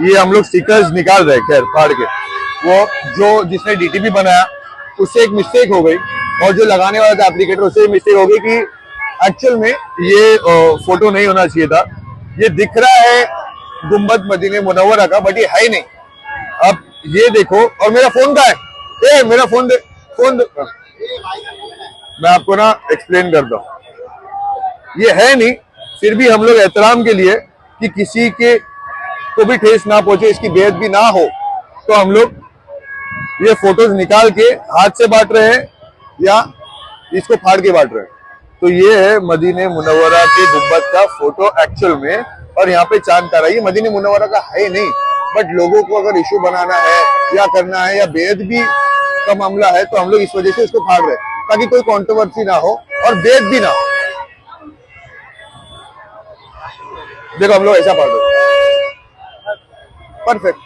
ये हम लोग स्टिकर्स निकाल रहे हैं, खैर फाड़ के। वो जो जिसने डीटीपी बनाया उससे एक मिस्टेक हो गई, और जो लगाने वाला था एप्लीकेटर उससे मिस्टेक हो गई कि एक्चुअल में ये फोटो नहीं होना चाहिए था। ये दिख रहा है गुम्बद मदीने मुनव्वरा का, बट ये है ही नहीं। अब ये देखो, और मेरा फोन कहाँ है? ए मेरा फोन दे, फोन दे। मैं आपको ना एक्सप्लेन करता हूँ, ये है नहीं, फिर भी हम लोग एहतराम के लिए कि किसी के को भी ठेस ना पहुंचे, इसकी बेइज्जती ना हो, तो हम लोग ये फोटोज निकाल के हाथ से बांट रहे हैं या इसको फाड़ के बांट रहे हैं। तो ये है मदीने मुनव्वरा के गुम्बद का फोटो एक्चुअल में, और यहाँ पे चांद तारा। ये मदीने मुनव्वरा का है नहीं, बट लोगों को अगर इशू बनाना है या करना है या बेइज्जती का मामला है, तो हम लोग इस वजह से इसको फाड़ रहे हैं, ताकि कोई कंट्रोवर्सी ना हो और बेइज्जती ना हो। देखो हम लोग ऐसा फाड़ रहे हैं, परफेक्ट।